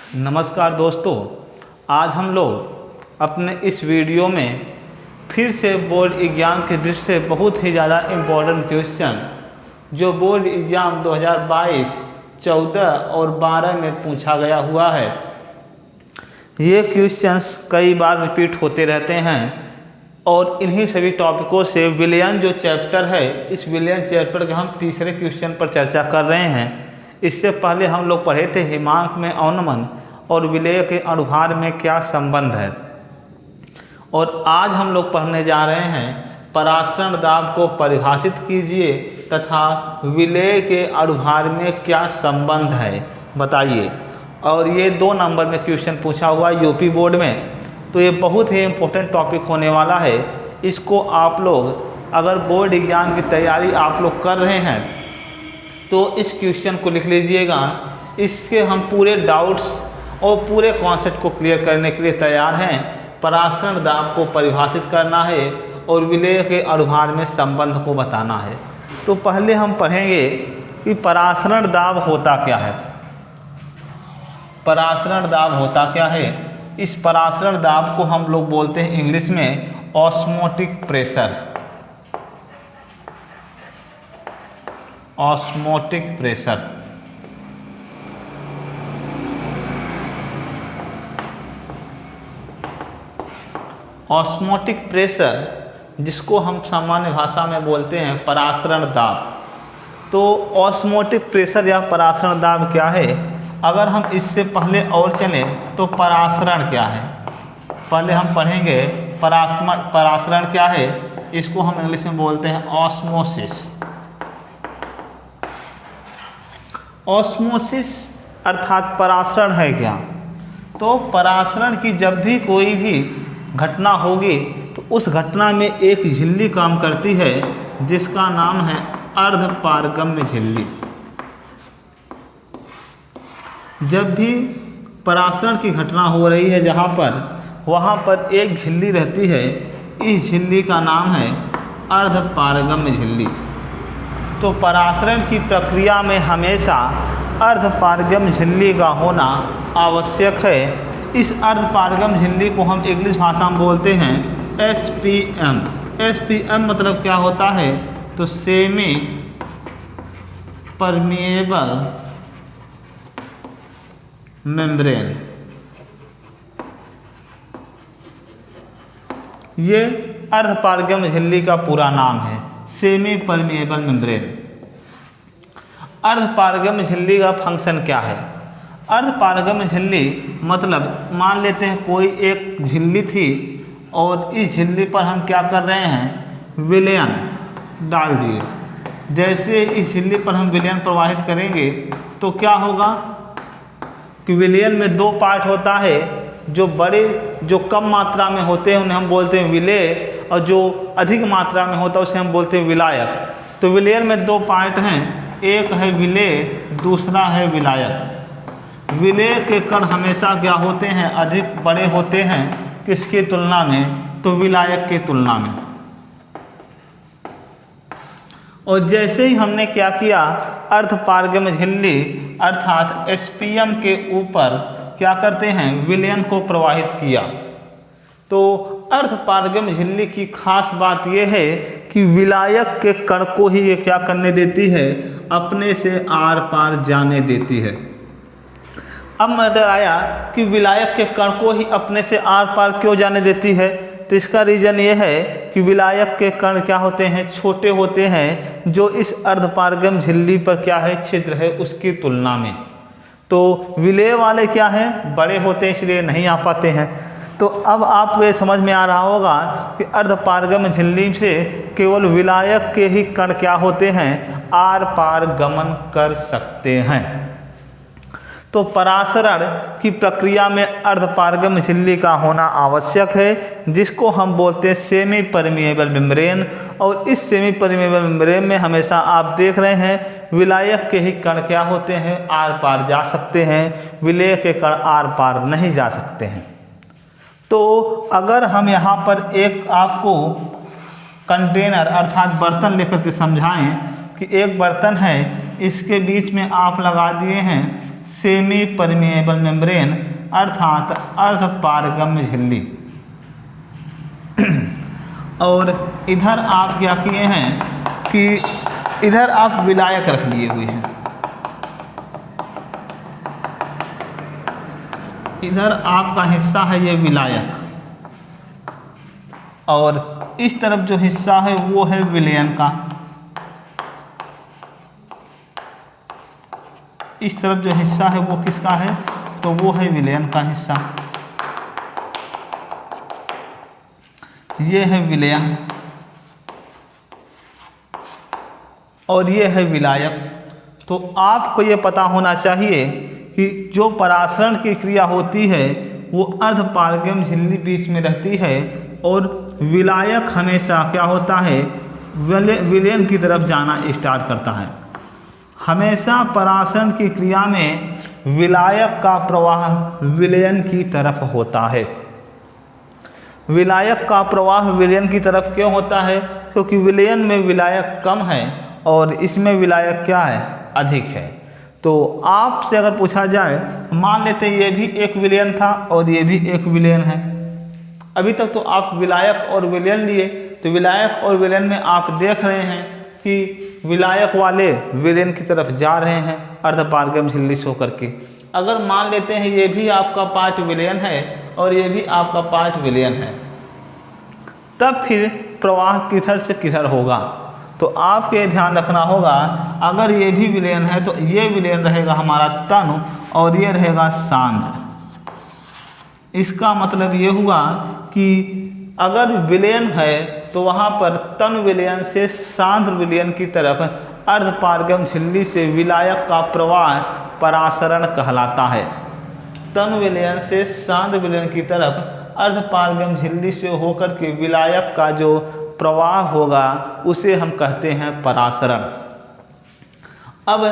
नमस्कार दोस्तों, आज हम लोग अपने इस वीडियो में फिर से बोर्ड एग्ज़ाम की दृष्टि से बहुत ही ज़्यादा इम्पोर्टेंट क्वेश्चन जो बोर्ड एग्ज़ाम 2022, 14 और 12 में पूछा गया हुआ है। ये क्वेश्चंस कई बार रिपीट होते रहते हैं और इन्हीं सभी टॉपिकों से विलयन जो चैप्टर है, इस विलयन चैप्टर के हम तीसरे क्वेश्चन पर चर्चा कर रहे हैं। इससे पहले हम लोग पढ़े थे हिमांक में अवनमन और विलय के अनुभार में क्या संबंध है, और आज हम लोग पढ़ने जा रहे हैं परासरण दाब को परिभाषित कीजिए तथा विलय के अनुभार में क्या संबंध है बताइए। और ये 2 नंबर में क्वेश्चन पूछा हुआ यूपी बोर्ड में, तो ये बहुत ही इम्पोर्टेंट टॉपिक होने वाला है। इसको आप लोग अगर बोर्ड एग्जाम की तैयारी आप लोग कर रहे हैं तो इस क्वेश्चन को लिख लीजिएगा। इसके हम पूरे डाउट्स और पूरे कॉन्सेप्ट को क्लियर करने के लिए तैयार हैं। परासरण दाब को परिभाषित करना है और विलय के अनुभार में संबंध को बताना है। तो पहले हम पढ़ेंगे कि परासरण दाब होता क्या है। परासरण दाब होता क्या है? इस परासरण दाब को हम लोग बोलते हैं इंग्लिश में osmotic pressure. Osmotic pressure. Osmotic pressure जिसको हम सामान्य भाषा में बोलते हैं परासरण दाब। तो ऑस्मोटिक प्रेशर या परासरण दाब क्या है? अगर हम इससे पहले और चलें तो परासरण क्या है, पहले हम पढ़ेंगे परासरण क्या है। इसको हम इंग्लिश में बोलते हैं ऑस्मोसिस। ऑस्मोसिस अर्थात परासरण है क्या? तो परासरण की जब भी कोई भी घटना होगी तो उस घटना में एक झिल्ली काम करती है जिसका नाम है अर्धपारगम्य झिल्ली। जब भी परासरण की घटना हो रही है जहाँ पर, वहाँ पर एक झिल्ली रहती है। इस झिल्ली का नाम है अर्धपारगम्य झिल्ली। तो परासरण की प्रक्रिया में हमेशा अर्धपारगम्य झिल्ली का होना आवश्यक है। इस अर्धपारगम्य झिल्ली को हम इंग्लिश भाषा में बोलते हैं SPM। SPM मतलब क्या होता है? तो सेमी परमिएबल मेम्ब्रेन। ये अर्धपारगम्य झिल्ली का पूरा नाम है, सेमी परमिएबल मेम्ब्रेन। अर्धपारगम्य झिल्ली का फंक्शन क्या है? अर्धपारगम्य झिल्ली मतलब मान लेते हैं कोई एक झिल्ली थी और इस झिल्ली पर हम क्या कर रहे हैं, विलयन डाल दिए। जैसे इस झिल्ली पर हम विलयन प्रवाहित करेंगे तो क्या होगा कि विलयन में 2 पार्ट होता है। जो कम मात्रा में होते हैं उन्हें हम बोलते हैं विलेय, और जो अधिक मात्रा में होता है उसे हम बोलते हैं विलायक। तो विलयन में 2 पार्ट हैं, एक है विलेय, दूसरा है विलायक। विलेय के कण हमेशा क्या होते हैं, अधिक बड़े होते हैं किसकी तुलना में? तो विलायक की तुलना में। और जैसे ही हमने क्या किया, अर्धपारगम्य झिल्ली अर्थात SPM के ऊपर क्या करते हैं, विलयन को प्रवाहित किया। तो अर्धपारगम्य झिल्ली की खास बात यह है कि विलायक के कण को ही ये क्या करने देती है, अपने से आर पार जाने देती है। अब मैटर आया कि विलायक के कण को ही अपने से आर पार क्यों जाने देती है? तो इसका रीज़न ये है कि विलायक के कण क्या होते हैं, छोटे होते हैं, जो इस अर्धपारगम्य झिल्ली पर क्या है, छिद्र है उसकी तुलना में। तो विलेय वाले क्या हैं, बड़े होते हैं, इसलिए नहीं आ पाते हैं। तो अब आपको ये समझ में आ रहा होगा कि अर्धपारगम्य झिल्ली से केवल विलायक के ही कण क्या होते हैं, आर पार गमन कर सकते हैं। तो परासरण की प्रक्रिया में अर्धपारगम्य झिल्ली का होना आवश्यक है, जिसको हम बोलते हैं सेमी परमिएबल मेम्ब्रेन। और इस सेमी परमिएबल मेम्ब्रेन में हमेशा आप देख रहे हैं विलायक के ही कण क्या होते हैं, आर पार जा सकते हैं, विलेय के कण आर पार नहीं जा सकते हैं। तो अगर हम यहाँ पर एक आपको कंटेनर अर्थात बर्तन लेकर के समझाएं कि एक बर्तन है, इसके बीच में आप लगा दिए हैं सेमी परमिएबल मेम्ब्रेन अर्थात अर्धपारगम्य झिल्ली। और इधर आप क्या किए हैं कि इधर आप विलायक रख लिए हुए हैं, इधर आपका हिस्सा है ये विलायक, और इस तरफ जो हिस्सा है वो है विलयन का, इस तरफ जो हिस्सा है वो किसका है, तो वो है विलयन का हिस्सा, ये है विलयन और ये है विलायक। तो आपको ये पता होना चाहिए कि जो परासरण की क्रिया होती है वो अर्धपारगम्य झिल्ली बीच में रहती है और विलायक हमेशा क्या होता है, विलयन की तरफ जाना स्टार्ट करता है। हमेशा परासरण की क्रिया में विलायक का प्रवाह विलयन की तरफ होता है। विलायक का प्रवाह विलयन की तरफ क्यों होता है, क्योंकि विलयन में विलायक कम है और इसमें विलायक क्या है, अधिक है। तो आपसे अगर पूछा जाए, मान लेते ये भी एक विलयन था और ये भी एक विलयन है, अभी तक तो आप विलायक और विलयन लिए, तो विलायक और विलयन में आप देख रहे हैं कि विलायक वाले विलयन की तरफ जा रहे हैं अर्धपारगम्य झिल्ली शो करके। अगर मान लेते हैं ये भी आपका पार्ट विलयन है और ये भी आपका पार्ट विलयन है, तब फिर प्रवाह किधर से किधर होगा, तो आपके ध्यान रखना होगा। अगर ये भी विलयन है तो ये विलयन रहेगा हमारा तनु और ये रहेगा सांद्र। इसका मतलब ये हुआ कि अगर विलयन है तो वहाँ पर तनु विलयन से सांद्र विलयन की तरफ अर्धपारगम्य झिल्ली से विलायक का प्रवाह परासरण कहलाता है। तनु विलयन से सांद्र विलयन की तरफ अर्धपारगम्य झिल्ली से होकर के विलायक का जो प्रवाह होगा उसे हम कहते हैं परासरण। अब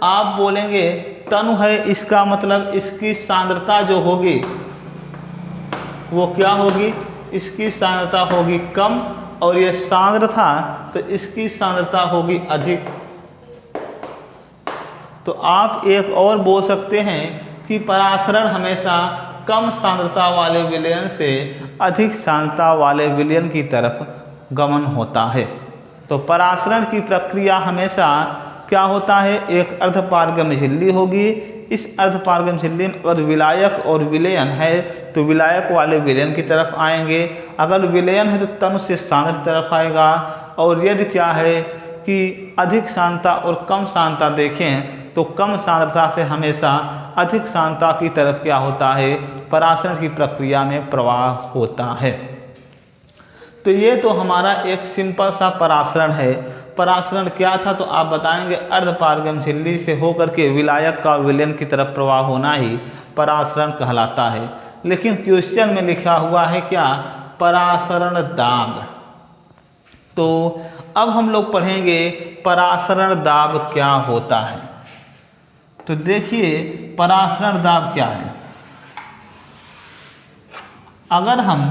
आप बोलेंगे तनु है, इसका मतलब इसकी सांद्रता जो होगी वो क्या होगी, इसकी सांद्रता होगी कम, और ये सांद्र था तो इसकी सांद्रता होगी अधिक। तो आप एक और बोल सकते हैं कि परासरण हमेशा कम सांद्रता वाले विलयन से अधिक सांद्रता वाले विलयन की तरफ गमन होता है। तो परासरण की प्रक्रिया हमेशा क्या होता है, एक अर्धपारगम्य झिल्ली होगी, इस अर्धपारगम्य झिल्ली में अगर विलायक और विलयन है तो विलायक वाले विलयन की तरफ आएंगे, अगर विलयन है तो तनु से सांद्र की तरफ आएगा, और यदि क्या है कि अधिक सांद्रता और कम सांद्रता देखें तो कम सांद्रता से हमेशा अधिक सांद्रता की तरफ क्या होता है, परासरण की प्रक्रिया में प्रवाह होता है। तो ये तो हमारा एक सिंपल सा परासरण है। परासरण क्या था तो आप बताएंगे अर्धपारगम्य झिल्ली से होकर के विलायक का विलयन की तरफ प्रवाह होना ही परासरण कहलाता है। लेकिन क्वेश्चन में लिखा हुआ है क्या, परासरण दाब। तो अब हम लोग पढ़ेंगे परासरण दाब क्या होता है। तो देखिए परासरण दाब क्या है। अगर हम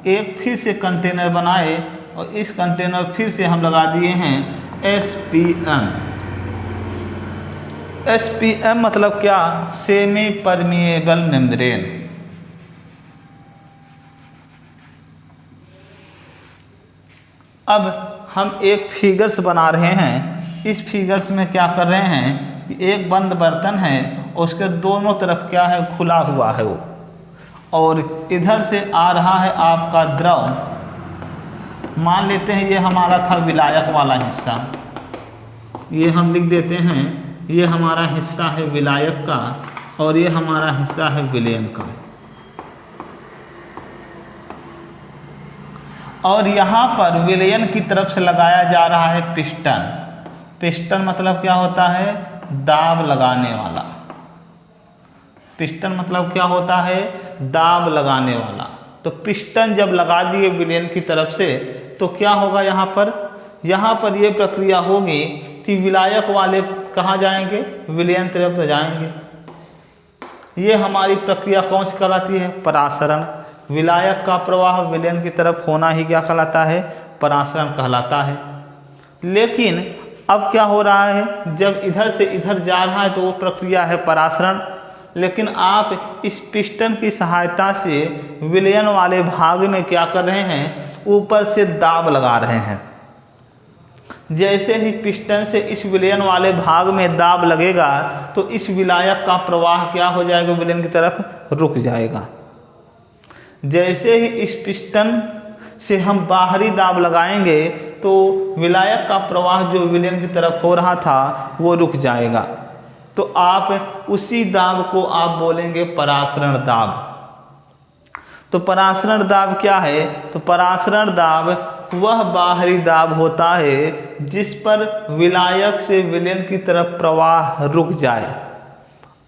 एक फिर से कंटेनर बनाए और इस कंटेनर फिर से हम लगा दिए हैं SPM। SPM मतलब क्या, सेमी परमिएबल मेम्ब्रेन। अब हम एक फिगर्स बना रहे हैं। इस फिगर्स में क्या कर रहे हैं कि एक बंद बर्तन है, उसके दोनों तरफ क्या है, खुला हुआ है वो, और इधर से आ रहा है आपका द्रव। मान लेते हैं ये हमारा था विलायक वाला हिस्सा, ये हम लिख देते हैं ये हमारा हिस्सा है विलायक का और ये हमारा हिस्सा है विलयन का। और यहाँ पर विलयन की तरफ से लगाया जा रहा है पिस्टन। पिस्टन मतलब क्या होता है, दाब लगाने वाला। पिस्टन मतलब क्या होता है, दाब लगाने वाला। तो पिस्टन जब लगा दिए विलयन की तरफ से तो क्या होगा, यहाँ पर ये प्रक्रिया होगी कि विलायक वाले कहाँ जाएंगे, विलयन तरफ जाएंगे। ये हमारी प्रक्रिया कौन सी कहलाती है, परासरण। विलायक का प्रवाह विलयन की तरफ होना ही क्या कहलाता है, परासरण कहलाता है। लेकिन अब क्या हो रहा है, जब इधर से इधर जा रहा है तो वो प्रक्रिया है परासरण, लेकिन आप इस पिस्टन की सहायता से विलयन वाले भाग में क्या कर रहे हैं, ऊपर से दाब लगा रहे हैं। जैसे ही पिस्टन से इस विलयन वाले भाग में दाब लगेगा तो इस विलायक का प्रवाह क्या हो जाएगा, विलयन की तरफ रुक जाएगा। जैसे ही इस पिस्टन से हम बाहरी दाब लगाएंगे तो विलायक का प्रवाह जो विलयन की तरफ हो रहा था वो रुक जाएगा। तो आप उसी दाब को आप बोलेंगे परासरण दाब। तो परासरण दाब क्या है, तो परासरण दाब वह बाहरी दाब होता है जिस पर विलायक से विलयन की तरफ प्रवाह रुक जाए।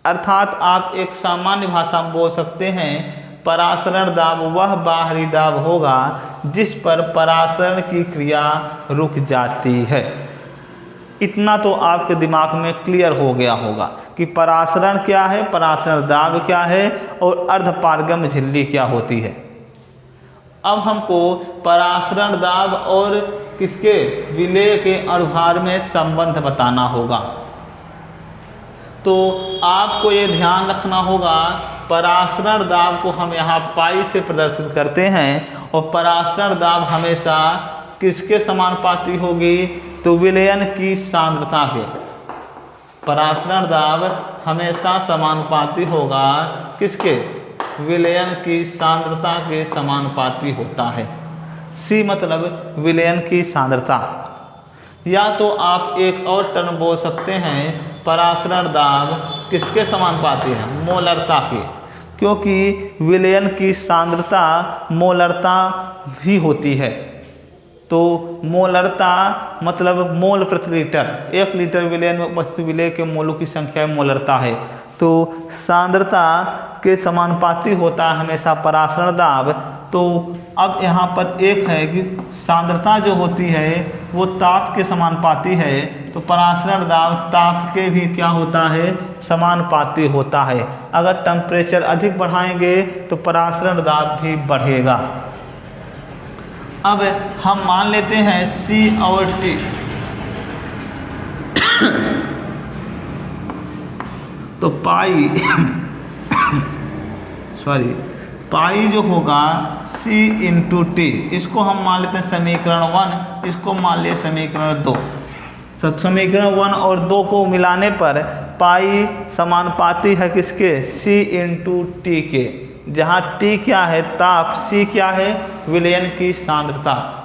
अर्थात आप एक सामान्य भाषा में बोल सकते हैं परासरण दाब वह बाहरी दाब होगा जिस पर परासरण की क्रिया रुक जाती है। इतना तो आपके दिमाग में क्लियर हो गया होगा कि परासरण क्या है, परासरण दाब क्या है और अर्धपारगम्य झिल्ली क्या होती है। अब हमको परासरण दाब और किसके, विलेय के अनुभार में संबंध बताना होगा। तो आपको ये ध्यान रखना होगा, परासरण दाब को हम यहाँ पाई से प्रदर्शित करते हैं और परासरण दाब हमेशा किसके समानुपाती होगी, तो विलयन की सांद्रता के। परासरण दाब हमेशा समानुपाती होगा किसके, विलयन की सांद्रता के समानुपाती होता है। सी मतलब विलयन की सांद्रता। या तो आप एक और टर्म बोल सकते हैं परासरण दाब किसके समानुपाती है, मोलरता के, क्योंकि विलयन की सांद्रता मोलरता भी होती है। तो मोलरता मतलब मोल प्रति लीटर, 1 लीटर विलयन में उपस्थित विलेय के मोलों की संख्या मोलरता है। तो सांद्रता के समानुपाती होता है हमेशा परासरण दाब। तो अब यहाँ पर एक है कि सांद्रता जो होती है वो ताप के समानुपाती है, तो परासरण दाब ताप के भी क्या होता है, समानुपाती होता है। अगर टेम्परेचर अधिक बढ़ाएंगे तो परासरण दाब भी बढ़ेगा। अब हम मान लेते हैं C और T। तो पाई जो होगा C इंटू टी, इसको हम मान लेते हैं समीकरण 1, इसको मान लिए समीकरण 2। समीकरण 1 और 2 को मिलाने पर पाई समानुपाती है किसके, C इंटू टी के, जहाँ T क्या है ताप, C क्या है विलयन की सांद्रता।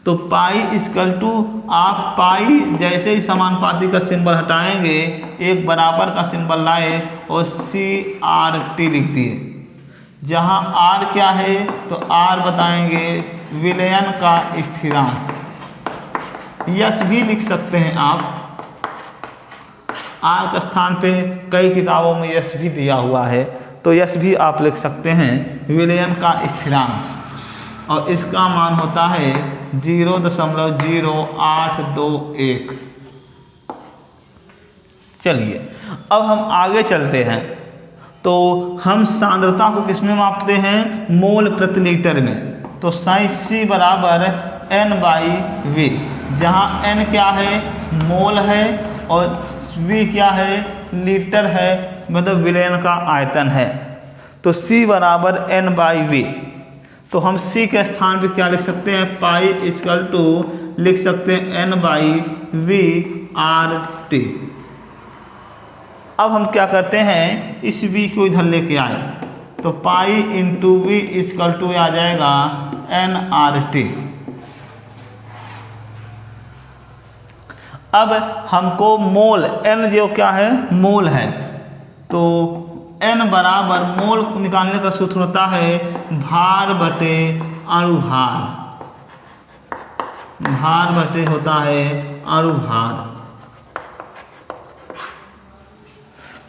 तो पाई इक्वल टू, आप पाई जैसे ही समानुपाती का सिंबल हटाएंगे एक बराबर का सिंबल लाए और CRT लिख दिए। जहाँ R क्या है तो R बताएंगे विलयन का स्थिरांक। यस भी लिख सकते हैं आप, R के स्थान पे कई किताबों में यस भी दिया हुआ है, तो यस भी आप लिख सकते हैं विलयन का स्थिरांक, और इसका मान होता है 0.0821। चलिए अब हम आगे चलते हैं। तो हम सांद्रता को किस में मापते हैं, मोल प्रति लीटर में। तो C बराबर N/V, जहाँ N क्या है मोल है और V क्या है लीटर है, मतलब विलयन का आयतन है। तो C बराबर N/V। तो हम C के स्थान पे क्या लिख सकते हैं, पाई इक्वल टू लिख सकते हैं N/V/RT। अब हम क्या करते हैं, इस V को इधर लेके आए तो pi into V equal to आ जाएगा NRT। अब हमको मोल, N जो क्या है मोल है, तो N बराबर मोल निकालने का सूत्र होता है भार बटे अणुभार। भार बटे होता है अणुभार,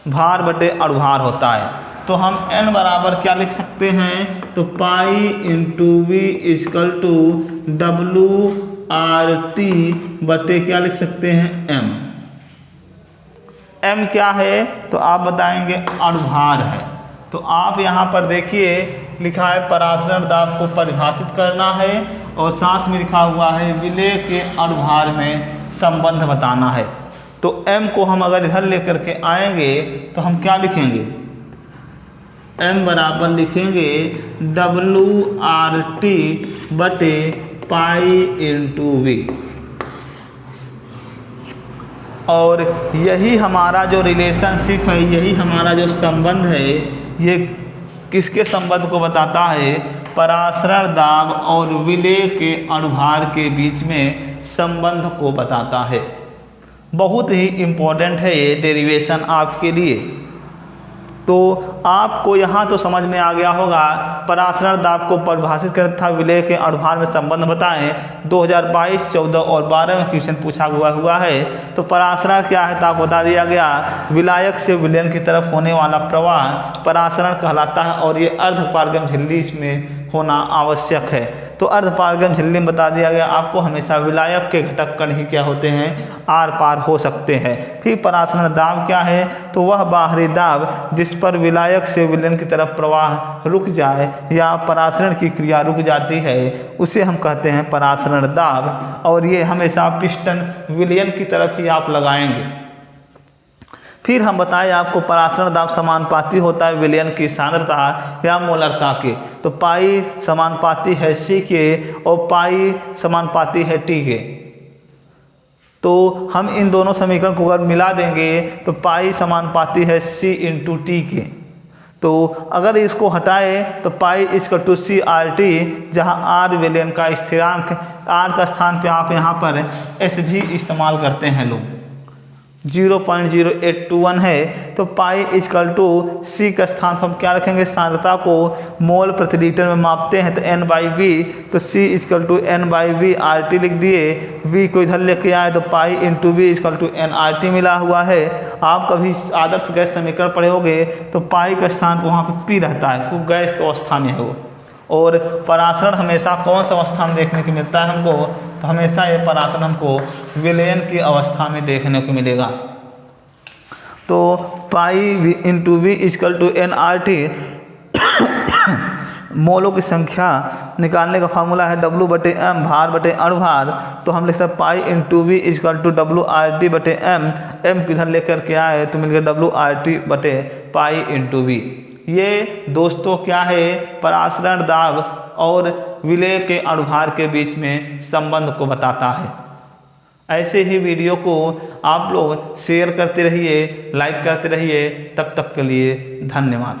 भार बटे अणुभार होता है। तो हम N बराबर क्या लिख सकते हैं, तो pi into V equal to WRT बटे क्या लिख सकते हैं M। M क्या है तो आप बताएंगे अणुभार है। तो आप यहाँ पर देखिए लिखा है परासरण दाब को परिभाषित करना है और साथ में लिखा हुआ है विलेय के अणुभार में संबंध बताना है। तो m को हम अगर इधर लेकर के आएंगे तो हम क्या लिखेंगे, m बराबर लिखेंगे WRT बटे पाई इंटू v। और यही हमारा जो रिलेशनशिप है, यही हमारा जो संबंध है, ये किसके संबंध को बताता है, परासरण दाब और विलेय के अनुभार के बीच में संबंध को बताता है। बहुत ही इम्पोर्टेंट है ये डेरिवेशन आपके लिए। तो आपको यहाँ तो समझ में आ गया होगा, परासरण दाब को परिभाषित करता था, विलेय के अनुभार में संबंध बताएं। 2022, 14 और 12 में क्वेश्चन पूछा हुआ है। तो परासरण क्या है तो आपको बता दिया गया, विलायक से विलयन की तरफ होने वाला प्रवाह परासरण कहलाता है और ये अर्धपारगम झिल्ली इसमें होना आवश्यक है। तो अर्धपारगम झिल्ली में बता दिया गया आपको हमेशा विलायक के घटक कण ही क्या होते हैं, आर पार हो सकते हैं। फिर परासरण दाब क्या है, तो वह बाहरी दाब जिस पर विलायक से विलयन की तरफ प्रवाह रुक जाए या परासरण की क्रिया रुक जाती है, उसे हम कहते हैं परासरण दाब। और ये हमेशा पिस्टन विलयन की तरफ ही आप लगाएंगे। फिर हम बताएं आपको परासरण दाब समानुपाती होता है विलयन की सांद्रता या मोलरता के। तो पाई समानुपाती है सी के और पाई समानुपाती है टी के। तो हम इन दोनों समीकरण को अगर मिला देंगे तो पाई समानुपाती है सी इंटू टी के। तो अगर इसको हटाए तो pi equal to C R T, जहाँ आर विलयन का स्थिरांक, आर का स्थान पे आप यहाँ पर एस भी इस्तेमाल करते हैं लोग, 0.0821 है। तो पाई इक्वल टू सी का स्थान पर हम क्या रखेंगे, सांद्रता को मोल प्रति लीटर में मापते हैं तो n बाई वी, तो C equal to n by V R T लिख दिए। v को इधर लेके आए तो pi into V equal to n R T मिला हुआ है। आप कभी आदर्श गैस समीकरण पढ़े होगे तो पाई का स्थान पर वहाँ पर पी रहता है, वो गैस के अवस्था में है वो। और परासरण हमेशा कौन सा अवस्था में देखने को मिलता है हमको, तो हमेशा ये परासरण हमको विलयन की अवस्था में देखने को मिलेगा। तो pi into V equal to N R T, मोलों की संख्या निकालने का फार्मूला है W बटे M, भार बटे अणुभार। तो हम लिख सकते हैं pi into V equal to WRT बटे M, M किधर लेकर के आए तो मिल गया WRT बटे पाई इंटू वी। ये दोस्तों क्या है, परासरण दाब और विलेय के अनुभार के बीच में संबंध को बताता है। ऐसे ही वीडियो को आप लोग शेयर करते रहिए, लाइक करते रहिए। तब तक के लिए धन्यवाद।